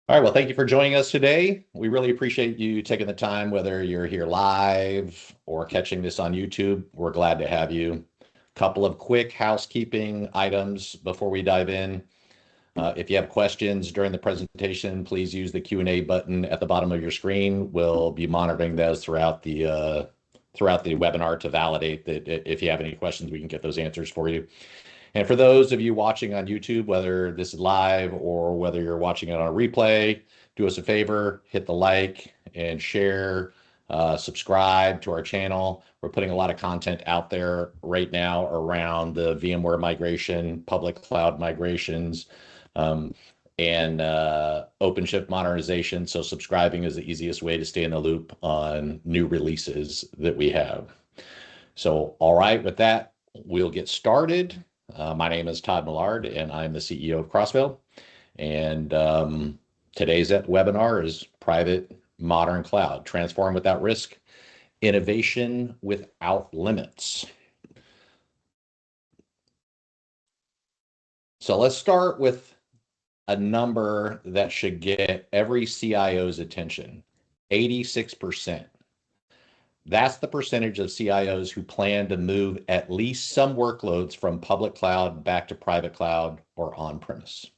All right, well, thank you for joining us today. We really appreciate you taking the time, whether you're here live or catching this on YouTube. We're glad to have you. Couple of quick housekeeping items before we dive in. If you have questions during the presentation, please use the Q&A button at the bottom of your screen. We'll be monitoring those throughout the webinar to validate that if you have any questions, we can get those answers for you. And for those of you watching on YouTube, whether this is live or whether you're watching it on a replay, do us a favor, hit the like and share, subscribe to our channel. We're putting a lot of content out there right now around the VMware migration, public cloud migrations, and OpenShift modernization. So subscribing is the easiest way to stay in the loop on new releases that we have. So, all right, with that, we'll get started. My name is Todd Millard, and I'm the CEO of Crossvale. And today's webinar is Private Modern Cloud, Transform Without Risk, Innovation Without Limits. So let's start with a number that should get every CIO's attention, 86%. That's the percentage of CIOs who plan to move at least some workloads from public cloud back to private cloud or on-premise.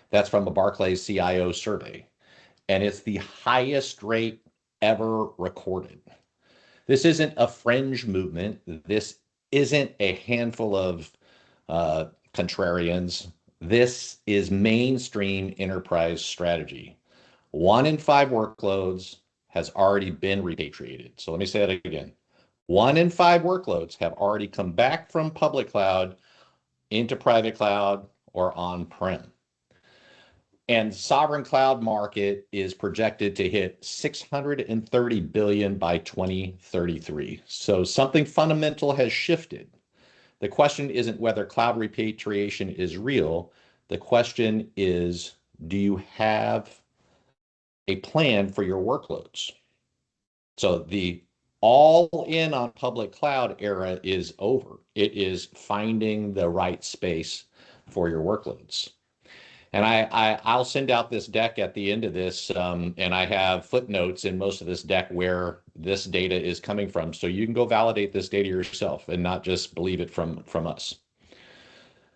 That's from a Barclays CIO survey, and it's the highest rate ever recorded. This isn't a fringe movement. This isn't a handful of contrarians. This is mainstream enterprise strategy. 1 in 5 workloads has already been repatriated. So let me say that again. 1 in 5 workloads have already come back from public cloud into private cloud or on-prem. And sovereign cloud market is projected to hit $630 billion by 2033. So something fundamental has shifted. The question isn't whether cloud repatriation is real. The question is, do you have a plan for your workloads? So the all in on public cloud era is over. It is finding the right space for your workloads. And I'll send out this deck at the end of this, and I have footnotes in most of this deck where this data is coming from. So you can go validate this data yourself and not just believe it from us.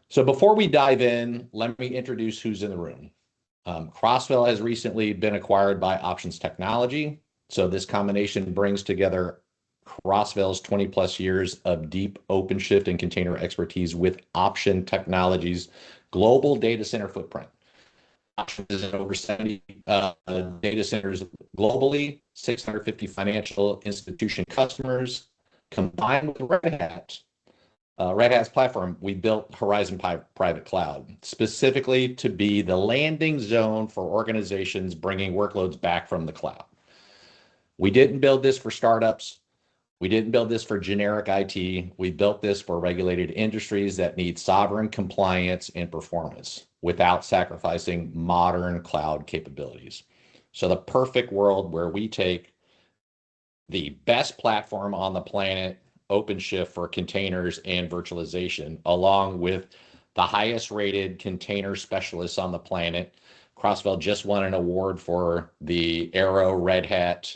So before we dive in, let me introduce who's in the room. Crossvale has recently been acquired by Options Technology. So this combination brings together Crossvale's 20 plus years of deep OpenShift and container expertise with Option Technology's global data center footprint. Options is in over 70 data centers globally, 650 financial institution customers. Combined with Red Hat, Red Hat's platform, we built Horizon Private Cloud specifically to be the landing zone for organizations bringing workloads back from the cloud. We didn't build this for startups. We didn't build this for generic IT. We built this for regulated industries that need sovereign compliance and performance without sacrificing modern cloud capabilities. So the perfect world where we take the best platform on the planet, OpenShift for containers and virtualization, along with the highest rated container specialists on the planet. Crossvale just won an award for the Arrow Red Hat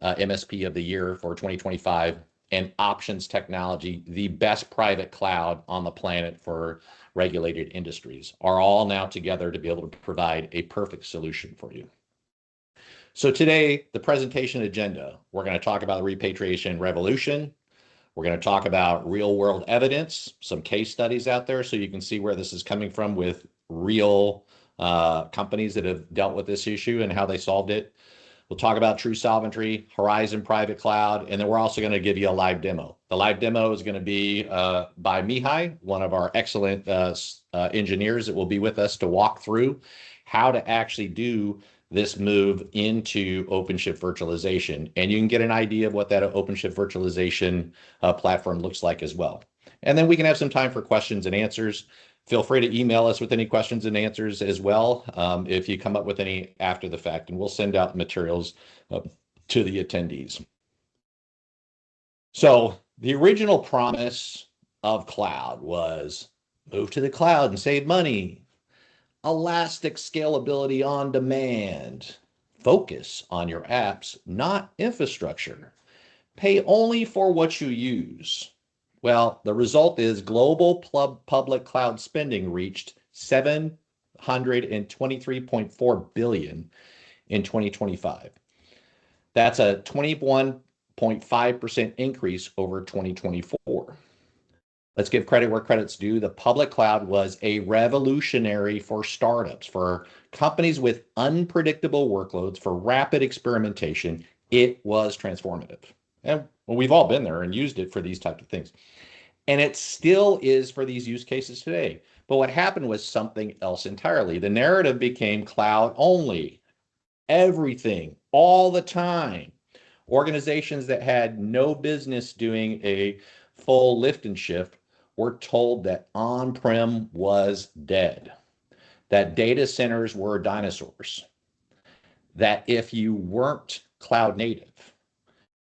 MSP of the year for 2025, and Options Technology, the best private cloud on the planet for regulated industries, are all now together to be able to provide a perfect solution for you. So today, the presentation agenda, we're going to talk about the Repatriation Revolution. We're going to talk about real world evidence, some case studies out there so you can see where this is coming from with real companies that have dealt with this issue and how they solved it. We'll talk about true sovereignty, Horizon Private Cloud, and then we're also going to give you a live demo. The live demo is going to be by Mihai, one of our excellent engineers that will be with us to walk through how to actually do this move into OpenShift virtualization. And you can get an idea of what that OpenShift virtualization platform looks like as well. And then we can have some time for questions and answers. Feel free to email us with any questions and answers as well if you come up with any after the fact, and we'll send out materials to the attendees. So the original promise of cloud was move to the cloud and save money. elastic scalability on demand. Focus on your apps, not infrastructure. Pay only for what you use. Well, the result is global public cloud spending reached 723.4 billion in 2025. That's a 21.5% increase over 2024. Let's give credit where credit's due. The public cloud was a revolutionary for startups, for companies with unpredictable workloads, for rapid experimentation. It was transformative. And we've all been there and used it for these types of things. And it still is for these use cases today. But what happened was something else entirely. The narrative became cloud only, everything, all the time. Organizations that had no business doing a full lift and shift were told that on-prem was dead, that data centers were dinosaurs, that if you weren't cloud native,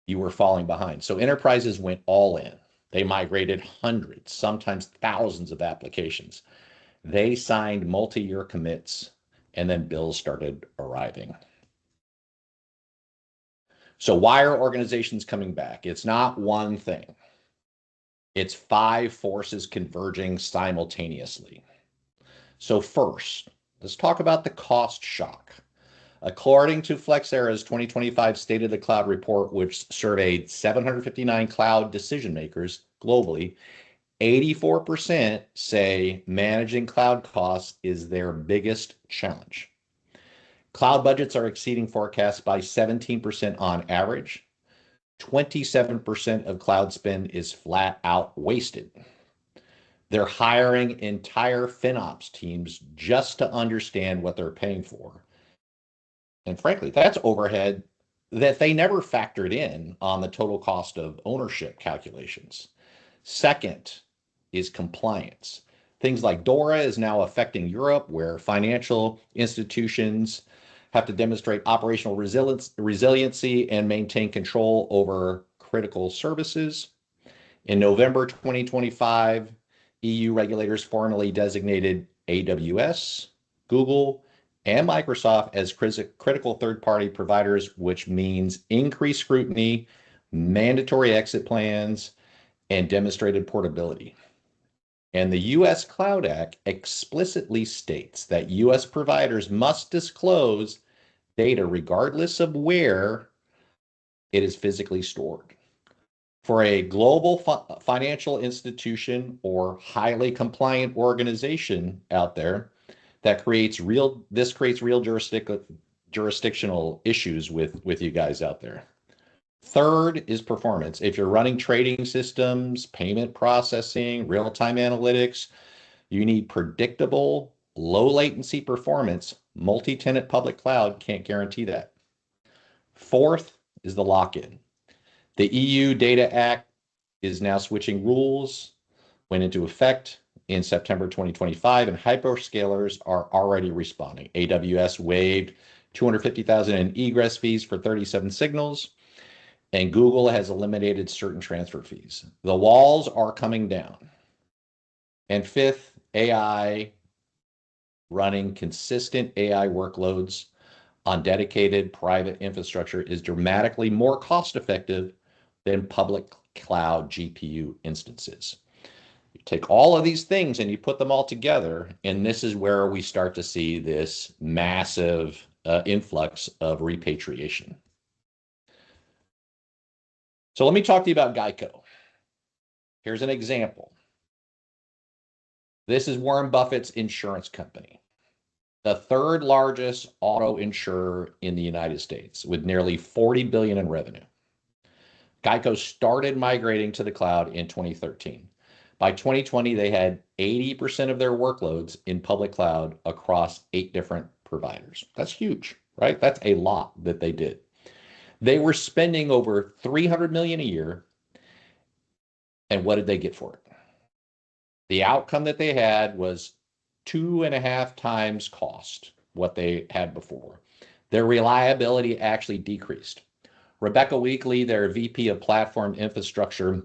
you were falling behind. So enterprises went all in. They migrated hundreds, sometimes thousands of applications. They signed multi-year commits, and then bills started arriving. So why are organizations coming back? It's not one thing. It's 5 forces converging simultaneously. So first, let's talk about the cost shock. According to Flexera's 2025 State of the Cloud report, which surveyed 759 cloud decision makers globally, 84% say managing cloud costs is their biggest challenge. Cloud budgets are exceeding forecasts by 17% on average. 27% of cloud spend is flat out wasted. They're hiring entire FinOps teams just to understand what they're paying for. And frankly, that's overhead that they never factored in on the total cost of ownership calculations. Second is compliance. Things like DORA is now affecting Europe, where financial institutions have to demonstrate operational resiliency and maintain control over critical services. In November 2025, EU regulators formally designated AWS, Google, and Microsoft as critical third-party providers, which means increased scrutiny, mandatory exit plans, and demonstrated portability. And the U.S. Cloud Act explicitly states that U.S. providers must disclose data regardless of where it is physically stored. For a global financial institution or highly compliant organization out there, this creates real jurisdictional issues with you guys out there. Third is performance. If you're running trading systems, payment processing, real-time analytics, you need predictable, low latency performance. Multi-tenant public cloud can't guarantee that. Fourth is the lock-in. The EU Data Act is now switching rules, went into effect in September 2025, and hyperscalers are already responding. AWS waived 250,000 in egress fees for 37 signals, and Google has eliminated certain transfer fees. The walls are coming down. And fifth, AI, running consistent AI workloads on dedicated private infrastructure is dramatically more cost-effective than public cloud GPU instances. You take all of these things and you put them all together, and this is where we start to see this massive influx of repatriation. So let me talk to you about Geico. Here's an example. This is Warren Buffett's insurance company, the third largest auto insurer in the United States with nearly 40 billion in revenue. Geico started migrating to the cloud in 2013. By 2020, they had 80% of their workloads in public cloud across 8 different providers. That's huge, right? That's a lot that they did. They were spending over 300 million a year. And what did they get for it? The outcome that they had was 2.5 times cost what they had before. Their reliability actually decreased. Rebecca Weekly, their VP of Platform Infrastructure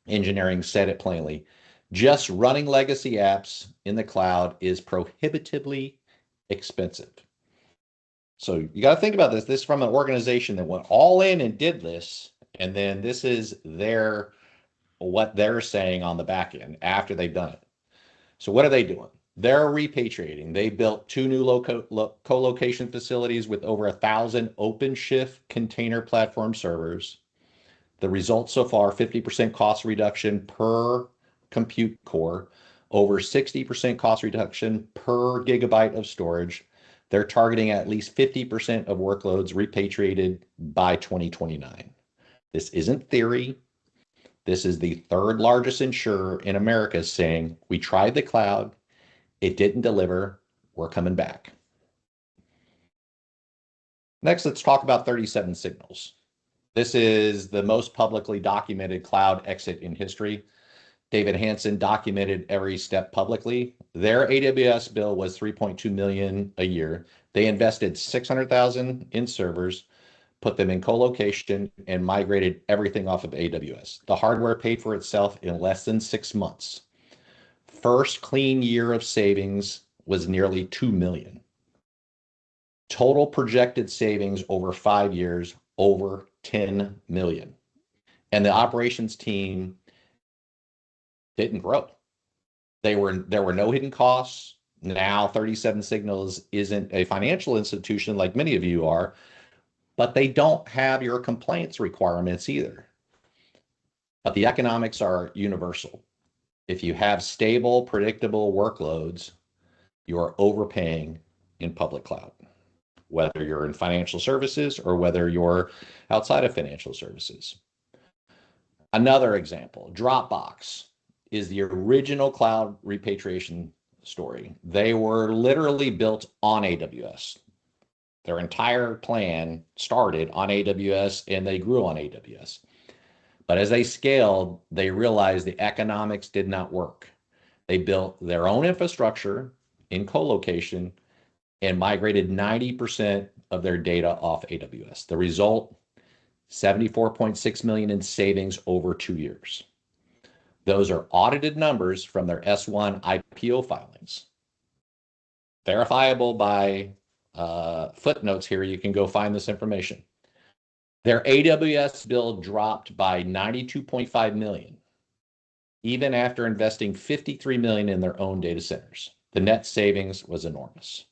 Engineering, said it plainly. Just running legacy apps in the cloud is prohibitively expensive. So you got to think about this. This is from an organization that went all in and did this, and then this is what they're saying on the back end after they've done it. So what are they doing? They're repatriating. They built 2 new co-location facilities with over 1,000 OpenShift container platform servers. The results so far, 50% cost reduction per compute core, over 60% cost reduction per gigabyte of storage. They're targeting at least 50% of workloads repatriated by 2029. This isn't theory. This is the third largest insurer in America saying, we tried the cloud, it didn't deliver, we're coming back. Next, let's talk about 37 Signals. This is the most publicly documented cloud exit in history. David Hansen documented every step publicly. Their AWS bill was $3.2 million a year. They invested $600,000 in servers, put them in co-location, and migrated everything off of AWS. The hardware paid for itself in less than 6 months. First clean year of savings was nearly $2 million. Total projected savings over 5 years, over $10 million. And the operations team didn't grow. There were no hidden costs. Now 37 Signals isn't a financial institution like many of you are, but they don't have your compliance requirements either. But the economics are universal. If you have stable, predictable workloads, you are overpaying in public cloud, whether you're in financial services or whether you're outside of financial services. Another example, Dropbox is the original cloud repatriation story. They were literally built on AWS. Their entire plan started on AWS and they grew on AWS. But as they scaled, they realized the economics did not work. They built their own infrastructure in co-location and migrated 90% of their data off AWS. The result, $74.6 million in savings over 2 years. Those are audited numbers from their S1 IPO filings. Verifiable by footnotes here. You can go find this information. Their AWS bill dropped by $92.5 million, even after investing $53 million in their own data centers. The net savings was enormous.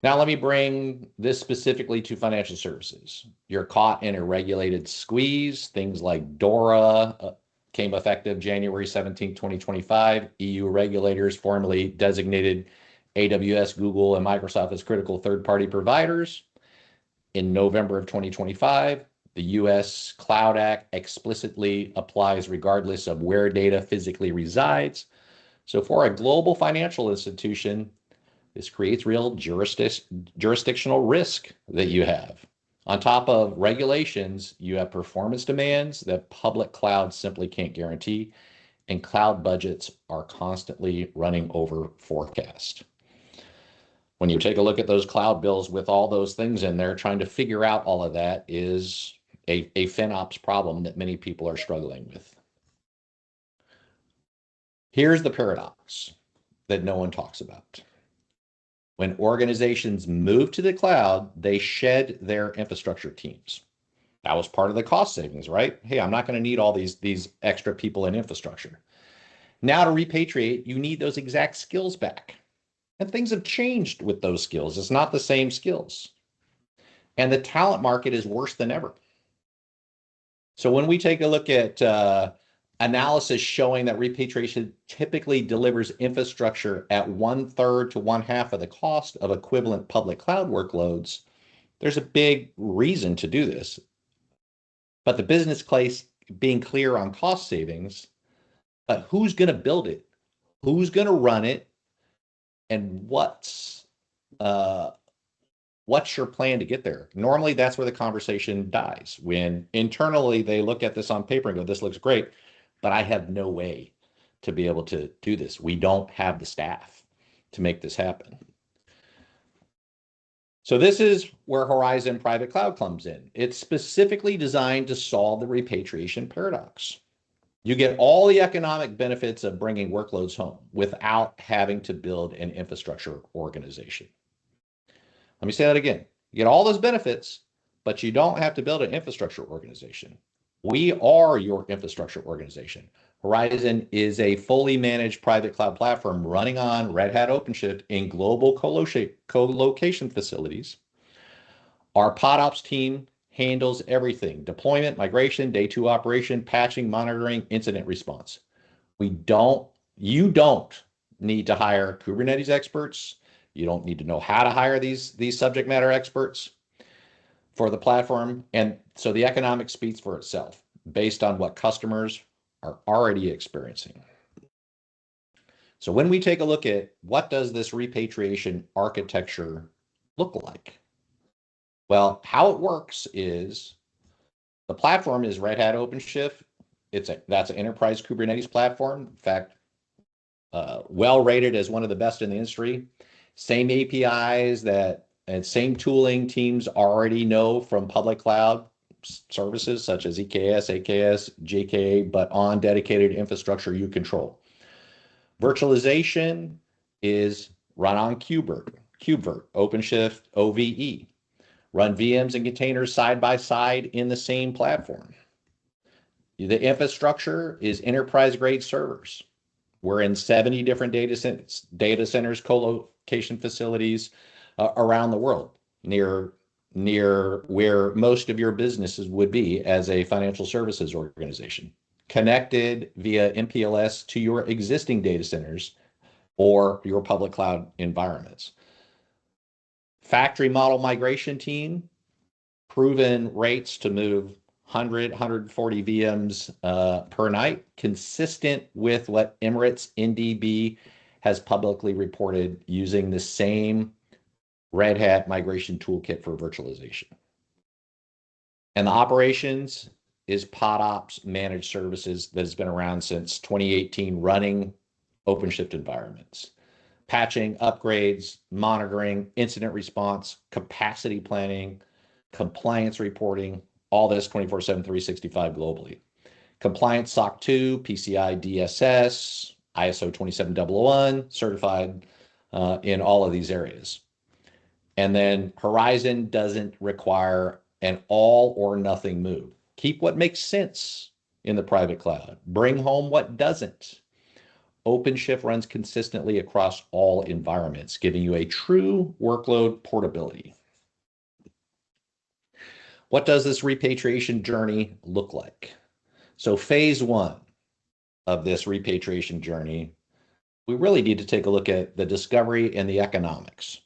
Now let me bring this specifically to financial services. You're caught in a regulated squeeze. Things like DORA came effective January 17, 2025. EU regulators formally designated AWS, Google, and Microsoft as critical third-party providers. In November of 2025, the US Cloud Act explicitly applies regardless of where data physically resides. So for a global financial institution, this creates real jurisdictional risk that you have. On top of regulations, you have performance demands that public clouds simply can't guarantee, and cloud budgets are constantly running over forecast. When you take a look at those cloud bills with all those things in there, trying to figure out all of that is a FinOps problem that many people are struggling with. Here's the paradox that no one talks about. When organizations move to the cloud, they shed their infrastructure teams. That was part of the cost savings, right? Hey, I'm not going to need all these extra people in infrastructure. Now to repatriate, you need those exact skills back. And things have changed with those skills. It's not the same skills. And the talent market is worse than ever. So when we take a look at analysis showing that repatriation typically delivers infrastructure at 1/3 to 1/2 of the cost of equivalent public cloud workloads, there's a big reason to do this. But the business case being clear on cost savings, but who's going to build it? Who's going to run it? And what's your plan to get there? Normally, that's where the conversation dies. When internally they look at this on paper and go, this looks great, but I have no way to be able to do this. We don't have the staff to make this happen. So this is where Horizon Private Cloud comes in. It's specifically designed to solve the repatriation paradox. You get all the economic benefits of bringing workloads home without having to build an infrastructure organization. Let me say that again. You get all those benefits, but you don't have to build an infrastructure organization. We are your infrastructure organization. Horizon is a fully managed private cloud platform running on Red Hat OpenShift in global co-location facilities. Our PodOps team handles everything: deployment, migration, day two operation, patching, monitoring, incident response. You don't need to hire Kubernetes experts. You don't need to know how to hire these subject matter experts for the platform. And so the economics speaks for itself based on what customers are already experiencing. So when we take a look at what does this repatriation architecture look like? Well, how it works is the platform is Red Hat OpenShift. That's an enterprise Kubernetes platform. In fact, well rated as one of the best in the industry. Same APIs and same tooling teams already know from public cloud services such as EKS, AKS, JKA, but on dedicated infrastructure you control. Virtualization is run on KubeVirt, OpenShift, OVE. Run VMs and containers side by side in the same platform. The infrastructure is enterprise grade servers. We're in 70 different data centers, co-location facilities around the world, near where most of your businesses would be as a financial services organization, connected via MPLS to your existing data centers or your public cloud environments. Factory model migration team, proven rates to move 100, 140 VMs per night, consistent with what Emirates NDB has publicly reported using the same Red Hat migration toolkit for virtualization. And the operations is PodOps managed services that has been around since 2018, running OpenShift environments. Patching, upgrades, monitoring, incident response, capacity planning, compliance reporting, all this 24/7, 365 globally. Compliance SOC 2, PCI DSS, ISO 27001, certified in all of these areas. And then Horizon doesn't require an all or nothing move. Keep what makes sense in the private cloud. Bring home what doesn't. OpenShift runs consistently across all environments, giving you a true workload portability. What does this repatriation journey look like? So phase one of this repatriation journey, we really need to take a look at the discovery and the economics.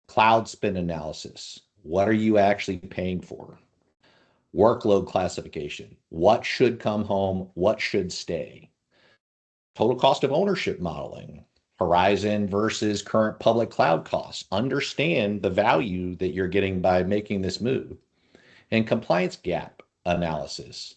Cloud spend analysis. What are you actually paying for? Workload classification. What should come home? What should stay? Total cost of ownership modeling. Horizon versus current public cloud costs. Understand the value that you're getting by making this move. And compliance gap analysis.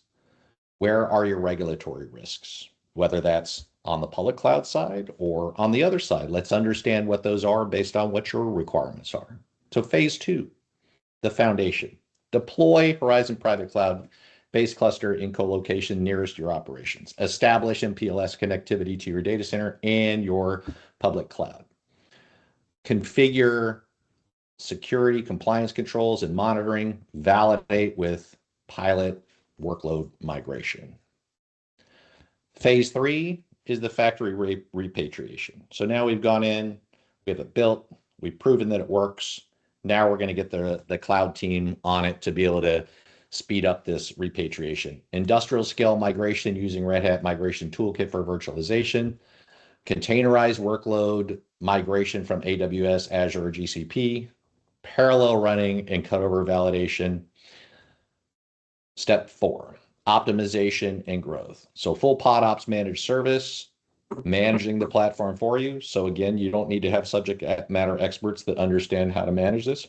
Where are your regulatory risks? Whether that's on the public cloud side or on the other side. Let's understand what those are based on what your requirements are. So phase two, the foundation. Deploy Horizon Private Cloud base cluster in co-location nearest your operations. Establish MPLS connectivity to your data center and your public cloud. Configure security, compliance controls, and monitoring. Validate with pilot workload migration. Phase three is the factory repatriation. So now we've gone in, we have it built, we've proven that it works. Now we're going to get the cloud team on it to be able to speed up this repatriation. Industrial scale migration using Red Hat Migration Toolkit for virtualization. Containerized workload migration from AWS, Azure, or GCP. Parallel running and cutover validation. Step four, optimization and growth. So full PodOps managed service, managing the platform for you. So again, you don't need to have subject matter experts that understand how to manage this.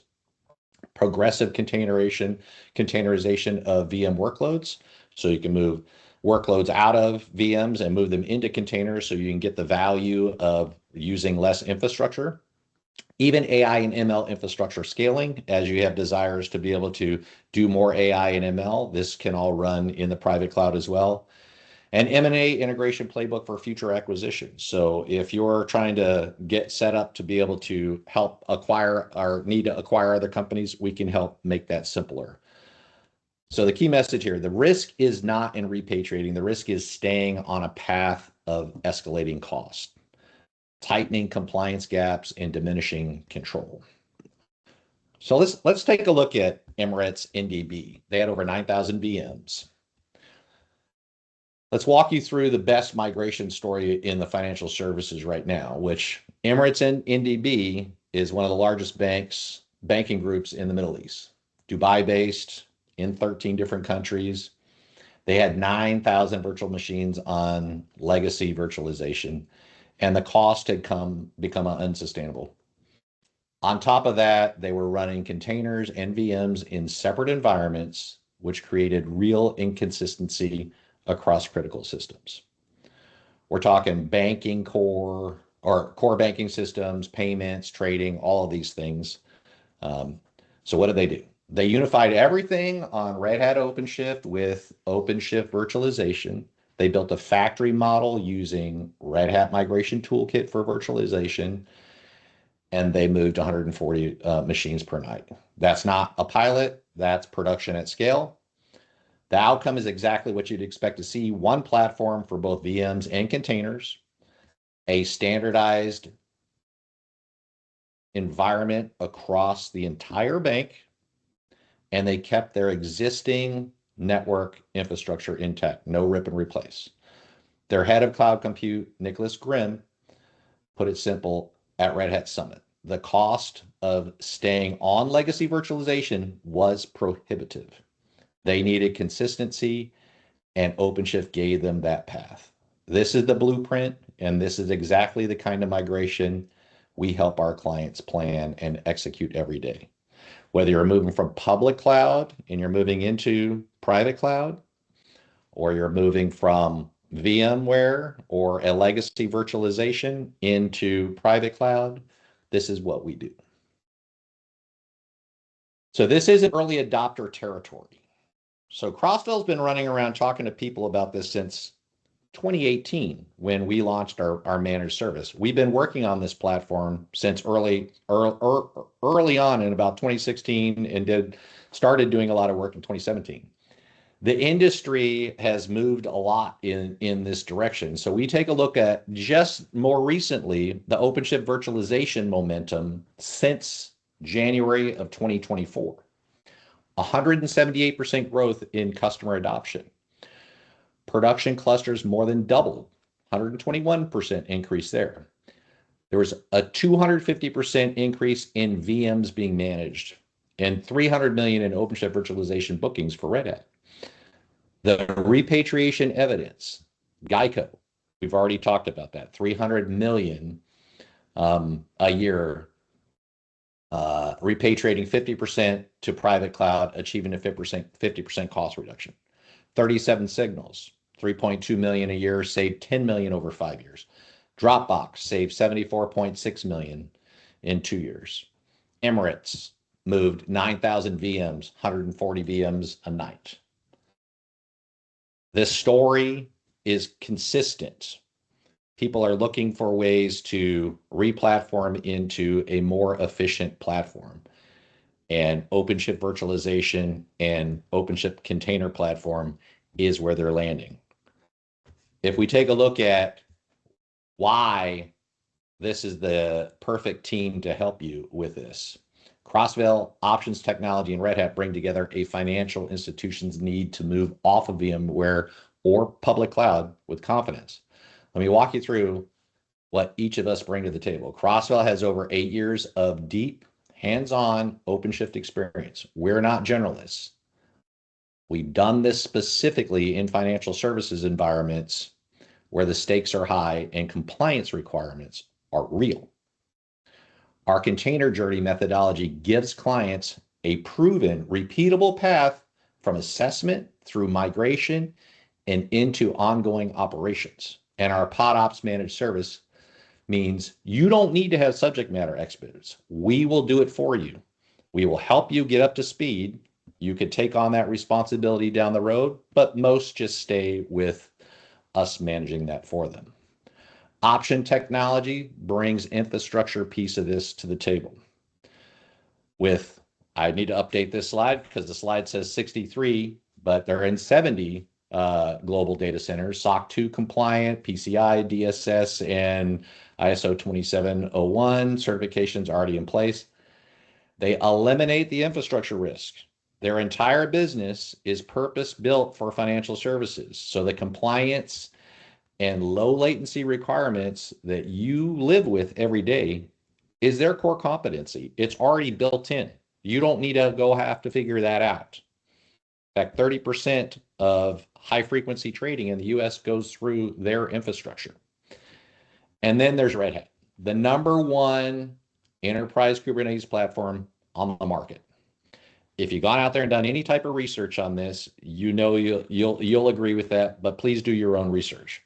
Progressive containerization of VM workloads. So you can move workloads out of VMs and move them into containers so you can get the value of using less infrastructure. Even AI and ML infrastructure scaling, as you have desires to be able to do more AI and ML, this can all run in the private cloud as well. An M&A integration playbook for future acquisitions. So if you're trying to get set up to be able to help acquire or need to acquire other companies, we can help make that simpler. So the key message here, the risk is not in repatriating. The risk is staying on a path of escalating cost, tightening compliance gaps, and diminishing control. So let's take a look at Emirates NDB. They had over 9,000 VMs. Let's walk you through the best migration story in the financial services right now, which Emirates NDB is one of the largest banking groups in the Middle East, Dubai-based in 13 different countries. They had 9,000 virtual machines on legacy virtualization, and the cost had become unsustainable. On top of that, they were running containers and VMs in separate environments, which created real inconsistency across critical systems. We're talking banking core or core banking systems, payments, trading, all of these things. So what did they do? They unified everything on Red Hat OpenShift with OpenShift virtualization. They built a factory model using Red Hat Migration Toolkit for virtualization, and they moved 140 machines per night. That's not a pilot, that's production at scale. The outcome is exactly what you'd expect to see: one platform for both VMs and containers, a standardized environment across the entire bank, and they kept their existing network infrastructure intact, no rip and replace. Their head of cloud compute, Nicholas Grimm, put it simple at Red Hat Summit: the cost of staying on legacy virtualization was prohibitive. They needed consistency, and OpenShift gave them that path. This is the blueprint, and this is exactly the kind of migration we help our clients plan and execute every day. Whether you're moving from public cloud and you're moving into private cloud, or you're moving from VMware or a legacy virtualization into private cloud, this is what we do. So this isn't early adopter territory. So Crossvale's been running around talking to people about this since 2018 when we launched our managed service. We've been working on this platform since early on in about 2016 and started doing a lot of work in 2017. The industry has moved a lot in this direction. So we take a look at just more recently the OpenShift virtualization momentum since January of 2024. 178% growth in customer adoption. Production clusters more than doubled, 121% increase there. There was a 250% increase in VMs being managed and 300 million in OpenShift virtualization bookings for Red Hat. The repatriation evidence, Geico, we've already talked about that, 300 million a year, repatriating 50% to private cloud, achieving a 50% cost reduction. 37 signals, 3.2 million a year, saved 10 million over 5 years. Dropbox saved 74.6 million in 2 years. Emirates moved 9,000 VMs, 140 VMs a night. This story is consistent. People are looking for ways to re-platform into a more efficient platform. And OpenShift virtualization and OpenShift container platform is where they're landing. If we take a look at why this is the perfect team to help you with this, Crossvale, Options Technology, and Red Hat bring together a financial institution's need to move off of VMware or public cloud with confidence. Let me walk you through what each of us bring to the table. Crossvale has over 8 years of deep, hands-on OpenShift experience. We're not generalists. We've done this specifically in financial services environments where the stakes are high and compliance requirements are real. Our container journey methodology gives clients a proven, repeatable path from assessment through migration and into ongoing operations. And our PodOps managed service means you don't need to have subject matter experts. We will do it for you. We will help you get up to speed. You could take on that responsibility down the road, but most just stay with us managing that for them. Option technology brings infrastructure piece of this to the table. I need to update this slide because the slide says 63, but they're in 70 global data centers, SOC 2 compliant, PCI, DSS, and ISO 2701 certifications already in place. They eliminate the infrastructure risk. Their entire business is purpose-built for financial services. So the compliance and low latency requirements that you live with every day is their core competency. It's already built in. You don't need to go have to figure that out. In fact, 30% of high frequency trading in the US goes through their infrastructure. And then there's Red Hat, the #1 enterprise Kubernetes platform on the market. If you've gone out there and done any type of research on this, you know you'll agree with that, but please do your own research.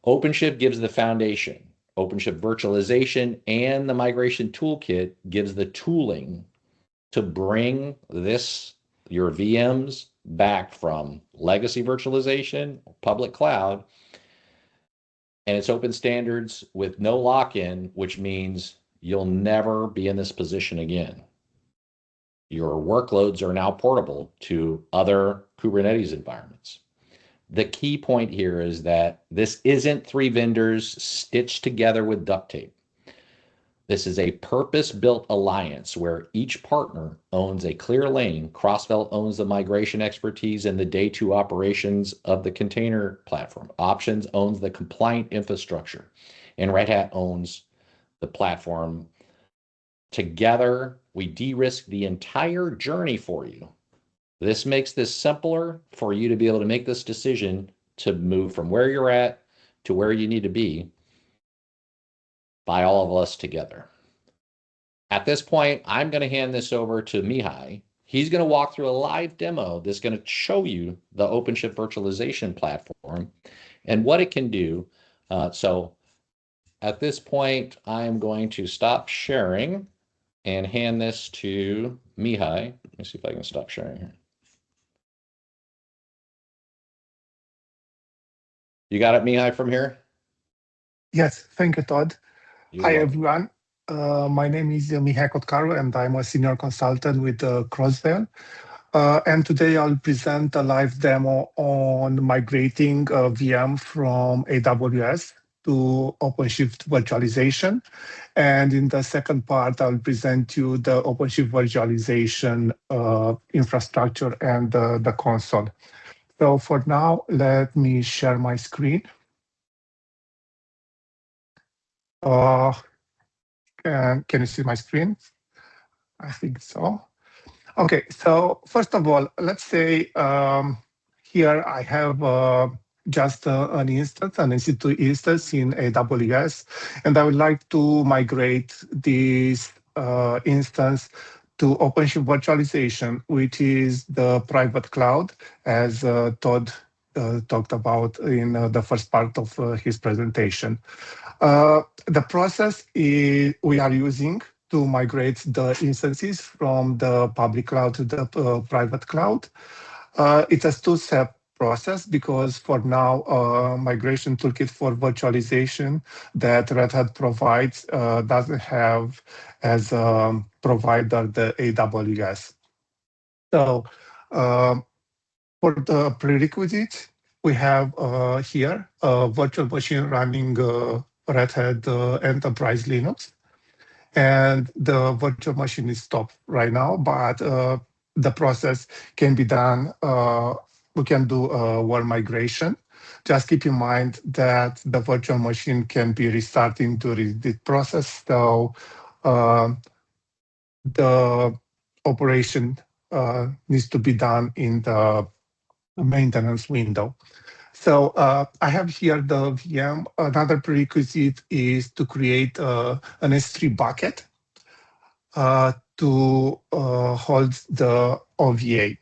OpenShift gives the foundation. OpenShift virtualization and the migration toolkit gives the tooling to bring your VMs back from legacy virtualization, public cloud, and it's open standards with no lock-in, which means you'll never be in this position again. Your workloads are now portable to other Kubernetes environments. The key point here is that this isn't 3 vendors stitched together with duct tape. This is a purpose-built alliance where each partner owns a clear lane. Crossvale owns the migration expertise and the day 2 operations of the container platform. Options owns the compliant infrastructure, and Red Hat owns the platform. Together, we de-risk the entire journey for you. This makes this simpler for you to be able to make this decision to move from where you're at to where you need to be by all of us together. At this point, I'm going to hand this over to Mihai. He's going to walk through a live demo that's going to show you the OpenShift virtualization platform and what it can do. So at this point, I'm going to stop sharing and hand this to Mihai. Let me see if I can stop sharing here. You got it, Mihai, from here? Yes, thank you, Todd. You're Hi, welcome. everyone. My name is Mihai Kotkaru, and I'm a senior consultant with Crossvale. And today I'll present a live demo on migrating a VM from AWS to OpenShift virtualization. And in the second part, I'll present you the OpenShift virtualization infrastructure and the console. So for now, let me share my screen. Can you see my screen? I think so. Okay, so first of all, let's say here I have just an instance, an EC2 instance in AWS, and I would like to migrate this instance to OpenShift virtualization, which is the private cloud, as Todd talked about in the first part of his presentation. The process we are using to migrate the instances from the public cloud to the private cloud. It's a 2-step process because for now, migration toolkit for virtualization that Red Hat provides doesn't have as a provider the AWS. So for the prerequisites, we have here a virtual machine running Red Hat Enterprise Linux. And the virtual machine is stopped right now, but the process can be done. We can do a world migration. Just keep in mind that the virtual machine can be restarting during the process. So the operation needs to be done in the maintenance window. So I have here the VM. Another prerequisite is to create an S3 bucket to hold the OVA.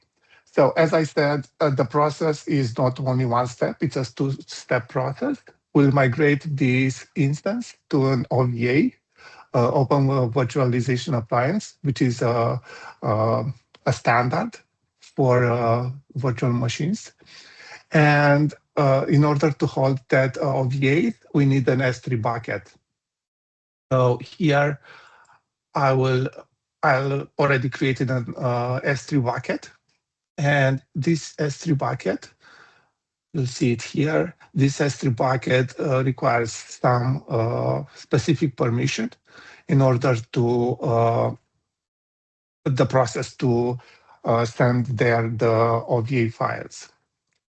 So as I said, the process is not only 1 step, it's a 2-step process. We'll migrate this instance to an OVA, Open Virtualization Appliance, which is a standard for virtual machines. And in order to hold that OVA, we need an S3 bucket. So here I'll already created an S3 bucket, and this S3 bucket, you'll see it here. This S3 bucket requires some specific permission in order to the process to send there the OVA files.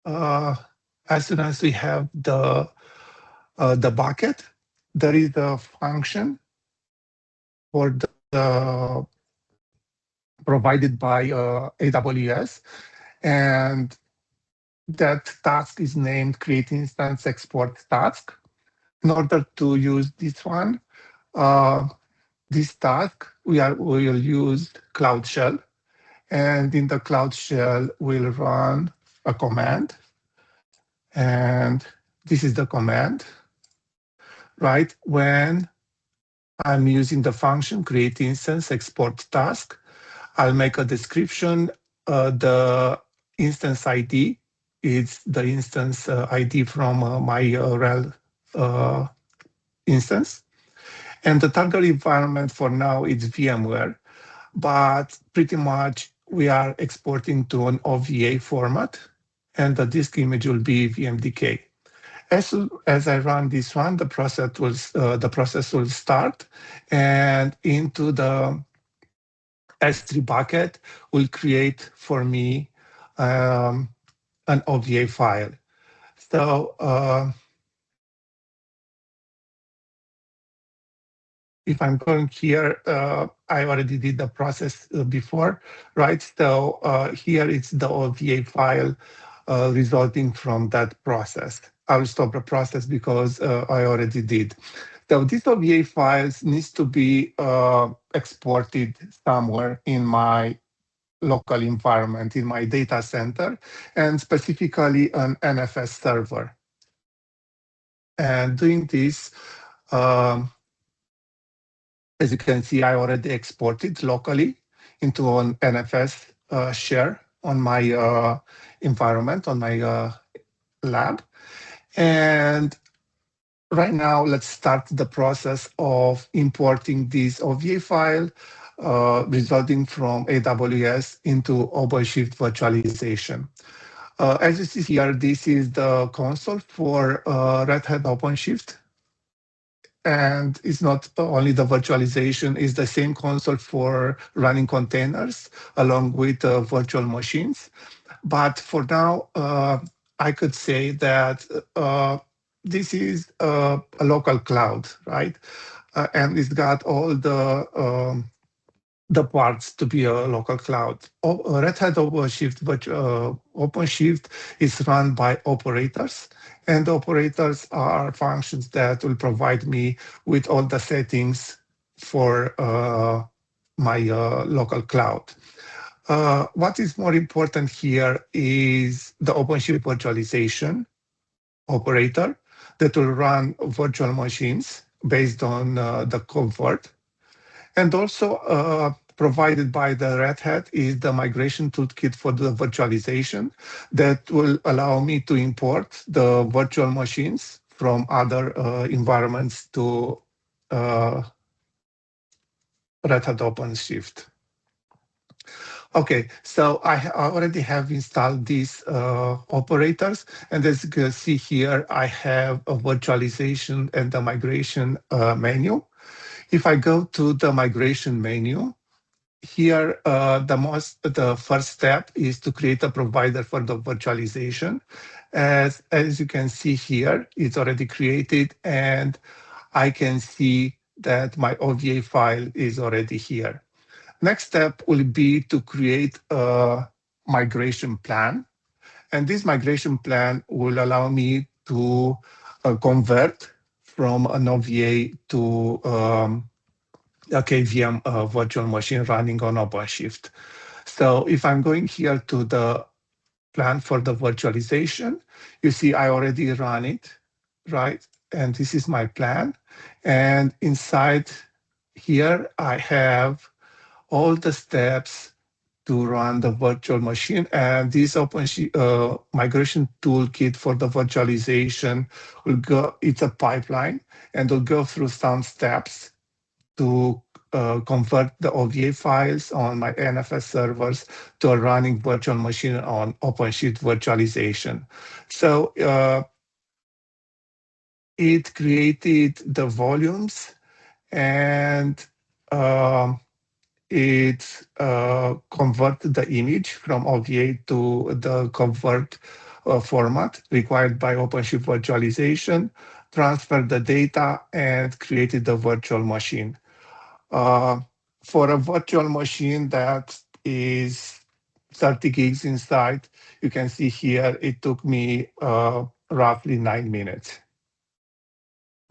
As soon as we have the bucket, there is a function for the provided by AWS, and that task is named create instance export task. In order to use this one, this task, we will use Cloud Shell, and in the Cloud Shell, we'll run a command, and this is the command, right? When I'm using the function create instance export task, I'll make a description. The instance ID is the instance ID from my RHEL instance. And the target environment for now is VMware, but pretty much we are exporting to an OVA format, and the disk image will be VMDK. As soon as I run this one, the process will start, and into the S3 bucket will create for me an OVA file. So if I'm going here, I already did the process before, right? So here it's the OVA file resulting from that process. I'll stop the process because I already did. So this OVA files needs to be exported somewhere in my local environment, in my data center, and specifically an NFS server. And doing this, as you can see, I already exported locally into an NFS share on my environment, on my lab. And right now, let's start the process of importing this OVA file resulting from AWS into OpenShift virtualization. As you see here, this is the console for Red Hat OpenShift. And it's not only the virtualization, it's the same console for running containers along with virtual machines. But for now, I could say that this is a local cloud, right? And it's got all the parts to be a local cloud. Red Hat OpenShift, but OpenShift is run by operators, and operators are functions that will provide me with all the settings for my local cloud. What is more important here is the OpenShift virtualization operator that will run virtual machines based on the comfort. And also provided by the Red Hat is the migration toolkit for the virtualization that will allow me to import the virtual machines from other environments to Red Hat OpenShift. Okay, so I already have installed these operators, and as you can see here, I have a virtualization and the migration menu. If I go to the migration menu, here the first step is to create a provider for the virtualization. As you can see here, it's already created, and I can see that my OVA file is already here. Next step will be to create a migration plan. And this migration plan will allow me to convert from an OVA to a KVM virtual machine running on OpenShift. So if I'm going here to the plan for the virtualization, you see I already run it, right? And this is my plan. And inside here, I have all the steps to run the virtual machine. And this OpenShift migration toolkit for the virtualization will go, it's a pipeline, and will go through some steps to convert the OVA files on my NFS servers to a running virtual machine on OpenShift virtualization. So it created the volumes, and it converted the image from OVA to the convert format required by OpenShift virtualization, transferred the data, and created the virtual machine. For a virtual machine that is 30 gigs inside, you can see here it took me roughly 9 minutes.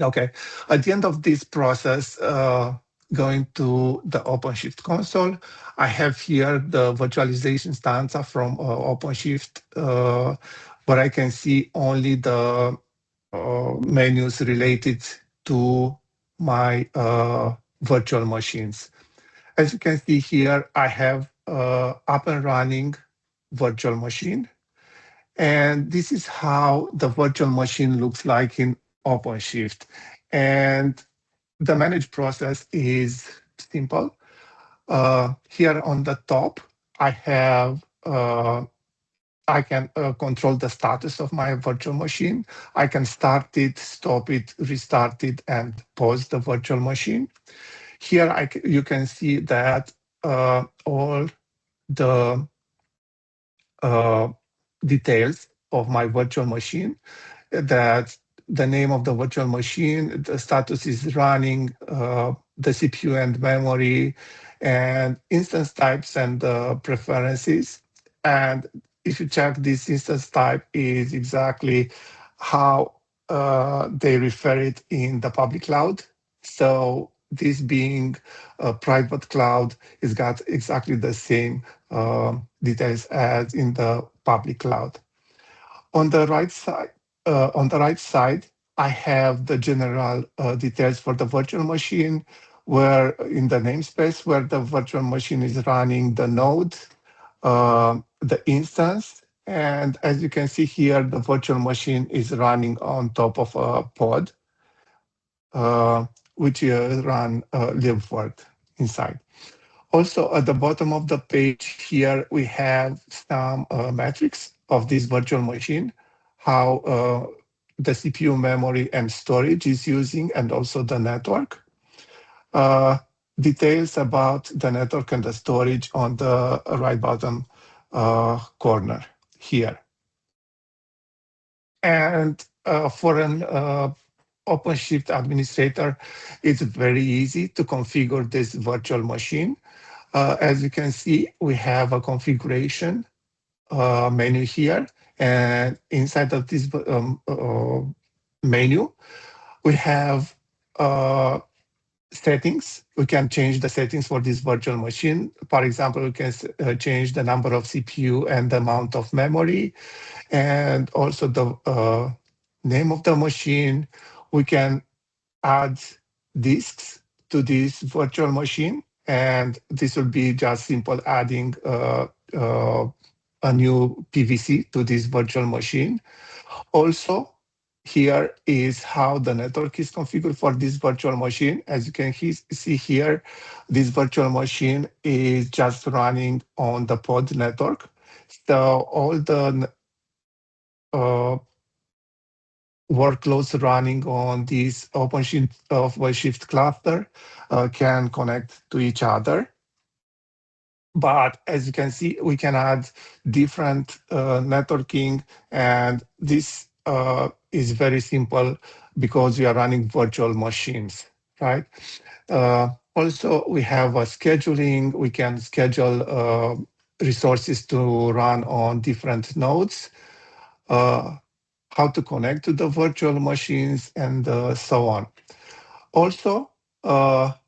Okay, at the end of this process, going to the OpenShift console, I have here the virtualization stanza from OpenShift, where I can see only the menus related to my virtual machines. As you can see here, I have up and running virtual machine. And this is how the virtual machine looks like in OpenShift. And the manage process is simple. Here on the top, I have I can control the status of my virtual machine. I can start it, stop it, restart it, and pause the virtual machine. Here you can see that all the details of my virtual machine, that the name of the virtual machine, the status is running, the CPU and memory, and instance types and preferences. And if you check, this instance type is exactly how they refer it in the public cloud. So this being a private cloud, it's got exactly the same details as in the public cloud. On the right side, I have the general details for the virtual machine, where in the namespace where the virtual machine is running, the node, the instance, and as you can see here, the virtual machine is running on top of a pod, which run libvirt inside. Also, at the bottom of the page here, we have some metrics of this virtual machine, how the CPU memory and storage is using, and also the network. Details about the network and the storage on the right bottom corner here. And for an OpenShift administrator, it's very easy to configure this virtual machine. As you can see, we have a configuration menu here, and inside of this menu, we have settings. We can change the settings for this virtual machine. For example, we can change the number of CPU and the amount of memory, and also the name of the machine. We can add disks to this virtual machine, and this will be just simple adding a new PVC to this virtual machine. Also, here is how the network is configured for this virtual machine. As you can see here, this virtual machine is just running on the pod network. So all the workloads running on this OpenShift cluster can connect to each other. But as you can see, we can add different networking, and this is very simple because we are running virtual machines, right? Also, we have a scheduling. We can schedule resources to run on different nodes, how to connect to the virtual machines, and so on. Also,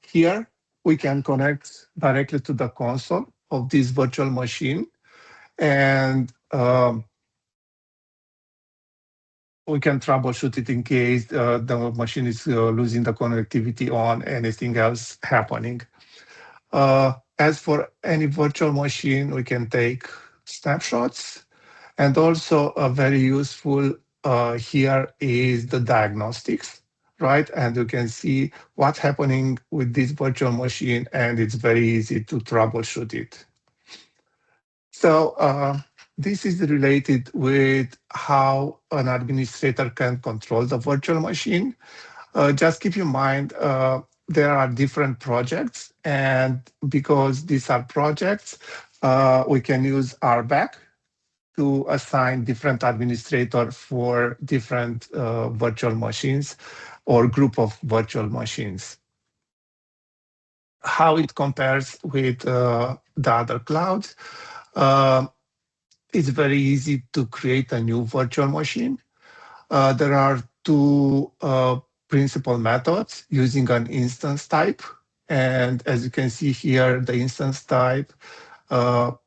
here we can connect directly to the console of this virtual machine, and we can troubleshoot it in case the machine is losing the connectivity on anything else happening. As for any virtual machine, we can take snapshots. And also very useful here is the diagnostics, right? And you can see what's happening with this virtual machine, and it's very easy to troubleshoot it. So this is related with how an administrator can control the virtual machine. Just keep in mind, there are different projects, and because these are projects, we can use RBAC to assign different administrator for different virtual machines or group of virtual machines. How it compares with the other clouds, uh, it's very easy to create a new virtual machine. There are two principal methods using an instance type. And as you can see here, the instance type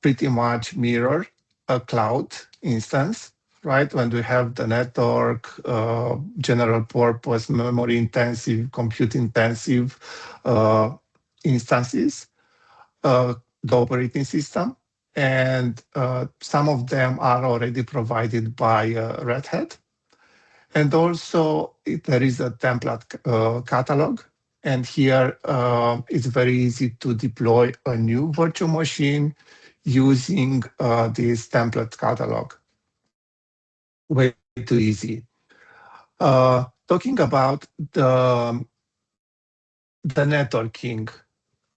pretty much mirror a cloud instance, right? When we have the network, general purpose, memory intensive, compute intensive instances, the operating system. And some of them are already provided by Red Hat. And also there is a template catalog. And here it's very easy to deploy a new virtual machine using this template catalog. Way too easy. Talking about the networking,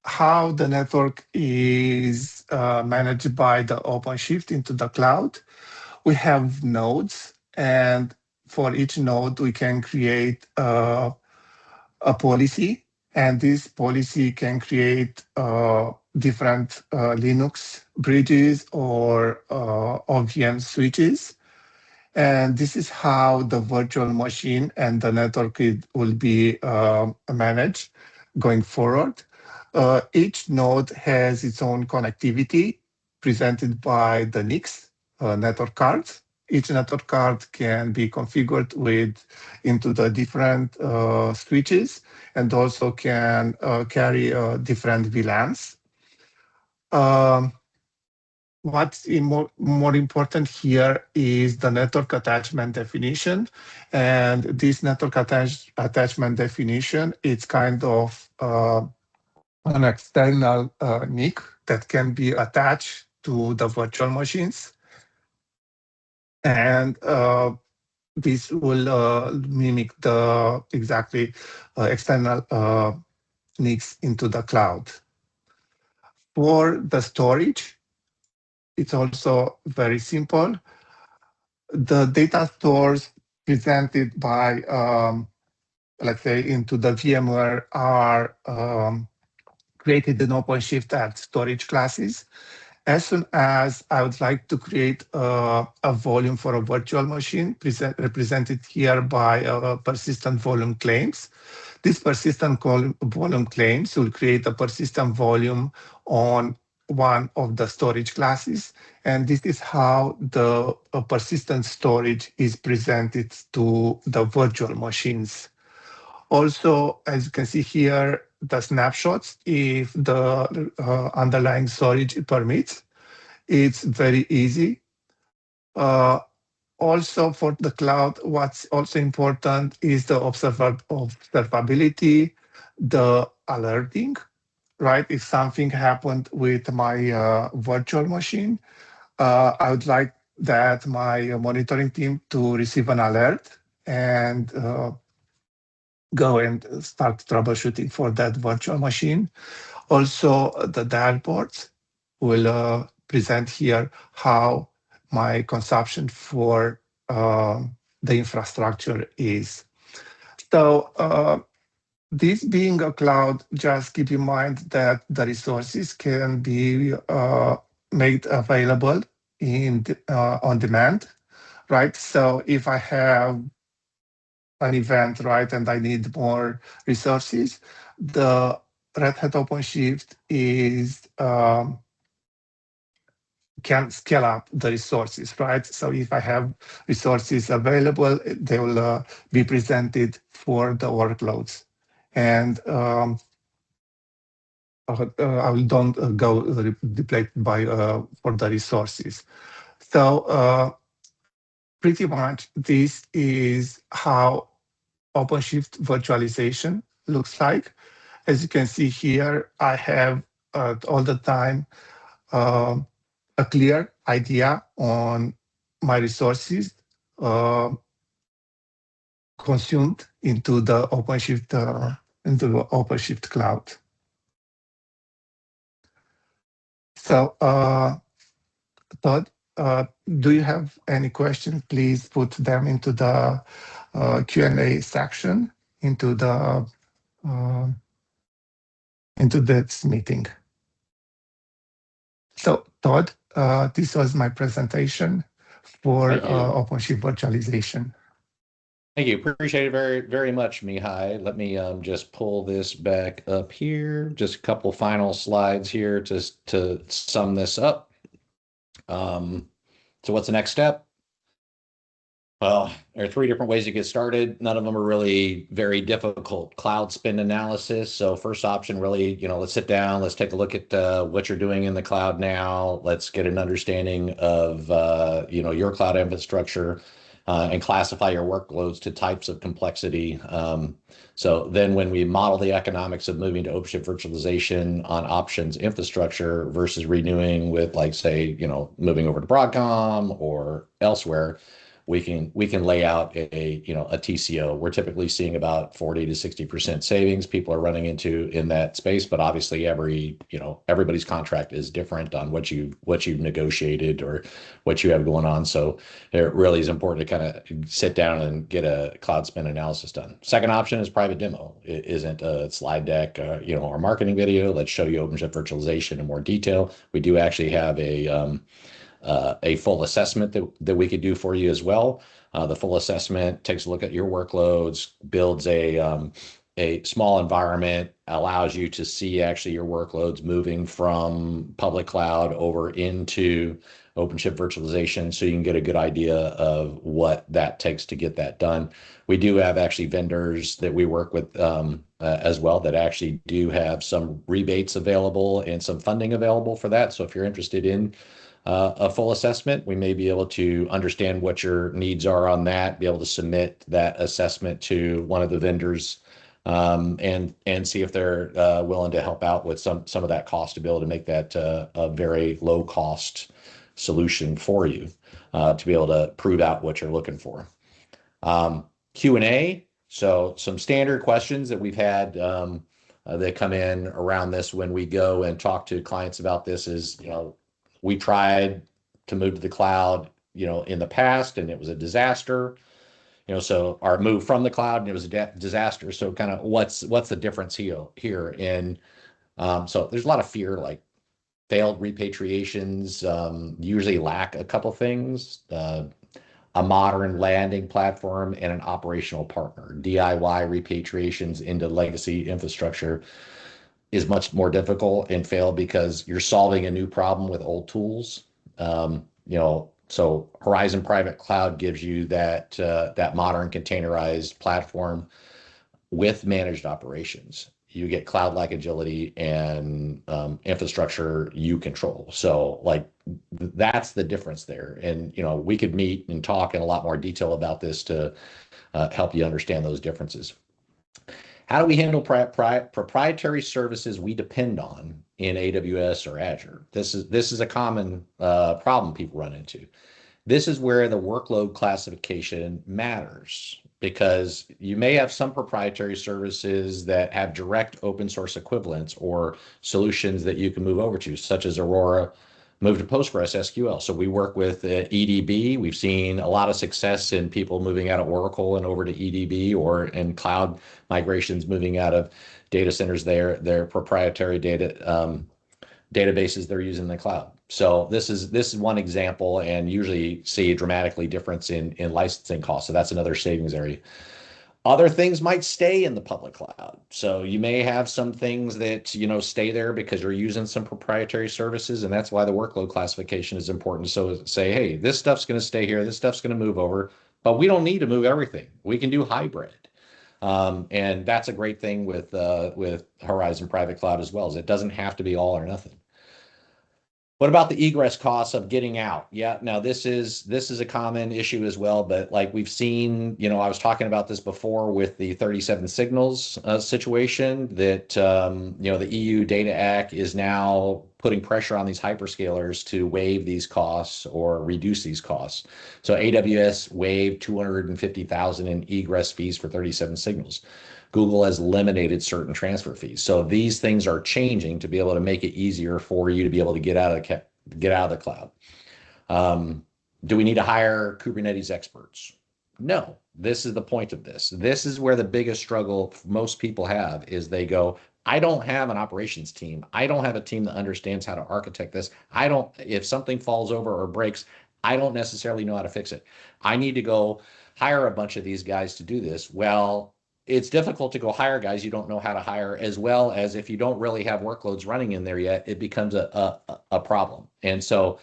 how the network is managed by the OpenShift into the cloud. We have nodes, and for each node, we can create a policy, and this policy can create different Linux bridges or OVM switches. And this is how the virtual machine and the network will be managed going forward. Each node has its own connectivity presented by the NICs, network cards. Each network card can be configured into the different switches, and also can carry different VLANs. What's more important here is the network attachment definition. And this network attachment definition, it's kind of an external NIC that can be attached to the virtual machines. And this will mimic the exactly external NICs into the cloud. For the storage, it's also very simple. The data stores presented by, let's say, into the VMware are created in OpenShift as storage classes. As soon as I would like to create a volume for a virtual machine, represented here by persistent volume claims, this persistent volume claims will create a persistent volume on one of the storage classes. And this is how the persistent storage is presented to the virtual machines. Also, as you can see here, the snapshots, if the underlying storage permits, it's very easy. Also for the cloud, what's also important is the observability, the alerting, right? If something happened with my virtual machine, I would like that my monitoring team to receive an alert and go and start troubleshooting for that virtual machine. Also, the dashboards will present here how my consumption for the infrastructure is. So this being a cloud, just keep in mind that the resources can be made available on demand, right? So if I have an event, right, and I need more resources, the Red Hat OpenShift can scale up the resources, right? So if I have resources available, they will be presented for the workloads. And I will don't go deploy by for the resources. So pretty much this is how OpenShift virtualization looks like. As you can see here, I have all the time a clear idea on my resources consumed into the OpenShift cloud. So, Todd, do you have any questions? Please put them into the Q&A section into this meeting. So, Todd, this was my presentation for OpenShift virtualization. Thank you. Appreciate it very, very much, Mihai. Let me just pull this back up here. Just a couple final slides here to sum this up. So what's the next step? Well, there are 3 different ways to get started. None of them are really very difficult. Cloud spend analysis. So first option, really, let's sit down. Let's take a look at what you're doing in the cloud now. Let's get an understanding of, your cloud infrastructure and classify your workloads to types of complexity. So then when we model the economics of moving to OpenShift virtualization on options infrastructure versus renewing with, like, say, moving over to Broadcom or elsewhere, we can lay out a TCO. We're typically seeing about 40 to 60% savings people are running into in that space, but obviously everybody's contract is different on what you've negotiated or what you have going on. So it really is important to kind of sit down and get a cloud spend analysis done. Second option is private demo. It isn't a slide deck, or marketing video. Let's show you OpenShift virtualization in more detail. We do actually have a full assessment that we could do for you as well. The full assessment takes a look at your workloads, builds a small environment, allows you to see actually your workloads moving from public cloud over into OpenShift virtualization, so you can get a good idea of what that takes to get that done. We do have actually vendors that we work with as well that actually do have some rebates available and some funding available for that. So if you're interested in a full assessment, we may be able to understand what your needs are on that, be able to submit that assessment to one of the vendors and see if they're willing to help out with some of that cost to be able to make that a very low cost solution for you to be able to prove out what you're looking for. Q&A. So some standard questions that we've had that come in around this when we go and talk to clients about this is, we tried to move to the cloud, in the past, and it was a disaster. So our move from the cloud, and it was a disaster. So kind of what's the difference here? And so there's a lot of fear, like failed repatriations usually lack a couple things: a modern landing platform and an operational partner. DIY repatriations into legacy infrastructure is much more difficult and fail because you're solving a new problem with old tools. So Horizon Private Cloud gives you that modern containerized platform with managed operations. You get cloud-like agility and infrastructure you control. So that's the difference there. And we could meet and talk in a lot more detail about this to help you understand those differences. How do we handle proprietary services we depend on in AWS or Azure? This is a common problem people run into. This is where the workload classification matters, because you may have some proprietary services that have direct open source equivalents or solutions that you can move over to, such as Aurora move to Postgres SQL. So we work with EDB. We've seen a lot of success in people moving out of Oracle and over to EDB, or in cloud migrations moving out of data centers, their proprietary databases they're using in the cloud. So this is one example, and usually see a dramatically difference in licensing costs. So that's another savings area. Other things might stay in the public cloud. So you may have some things that, stay there because you're using some proprietary services, and that's why the workload classification is important. So say, hey, this stuff's going to stay here, this stuff's going to move over, but we don't need to move everything. We can do hybrid. And that's a great thing with Horizon Private Cloud as well, is it doesn't have to be all or nothing. What about the egress costs of getting out? Yeah, now this is a common issue as well, but like we've seen, I was talking about this before with the 37 signals situation that, the EU Data Act is now putting pressure on these hyperscalers to waive these costs or reduce these costs. So AWS waived 250,000 in egress fees for 37 signals. Google has eliminated certain transfer fees. So these things are changing to be able to make it easier for you to be able to get out of the cloud. Do we need to hire Kubernetes experts? No, this is the point of this. This is where the biggest struggle most people have is they go, I don't have an operations team. I don't have a team that understands how to architect this. If something falls over or breaks, I don't necessarily know how to fix it. I need to go hire a bunch of these guys to do this. Well, it's difficult to go hire guys you don't know how to hire, as well as if you don't really have workloads running in there yet, it becomes a problem. And so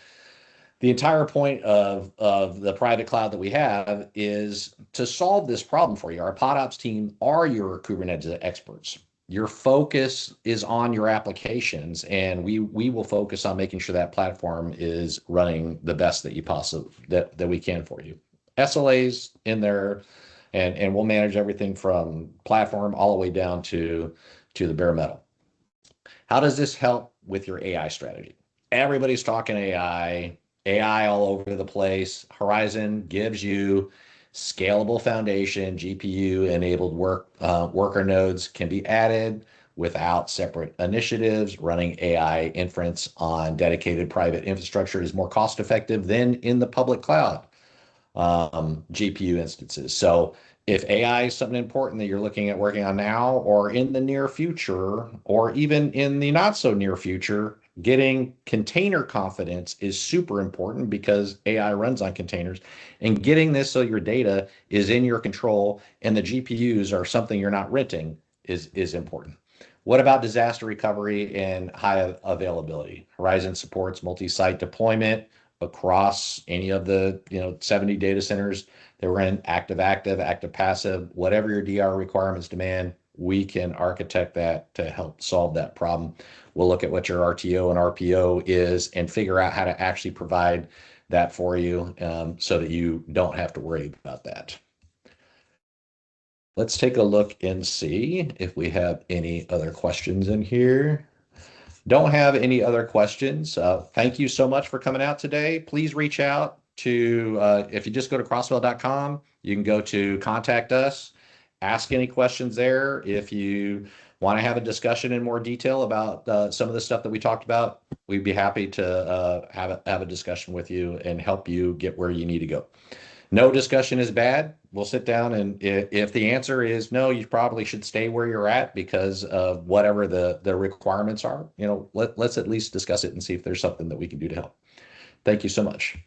the entire point of the private cloud that we have is to solve this problem for you. Our PodOps team are your Kubernetes experts. Your focus is on your applications, and we will focus on making sure that platform is running the best that we can for you. SLAs in there, and we'll manage everything from platform all the way down to the bare metal. How does this help with your AI strategy? Everybody's talking AI all over the place. Horizon gives you scalable foundation, GPU-enabled worker nodes can be added without separate initiatives. Running AI inference on dedicated private infrastructure is more cost-effective than in the public cloud GPU instances. So if AI is something important that you're looking at working on now or in the near future, or even in the not so near future, getting container confidence is super important because AI runs on containers, and getting this so your data is in your control and the GPUs are something you're not renting is important. What about disaster recovery and high availability? Horizon supports multi-site deployment across any of the 70 data centers that we're in, active, passive, whatever your DR requirements demand, we can architect that to help solve that problem. We'll look at what your RTO and RPO is and figure out how to actually provide that for you so that you don't have to worry about that. Let's take a look and see if we have any other questions in here. Don't have any other questions. Thank you so much for coming out today. Please reach out to, if you just go to crossvale.com, you can go to contact us, ask any questions there. If you want to have a discussion in more detail about some of the stuff that we talked about, we'd be happy to have a discussion with you and help you get where you need to go. No discussion is bad. We'll sit down, and if the answer is no, you probably should stay where you're at because of whatever the requirements are, let's at least discuss it and see if there's something that we can do to help. Thank you so much.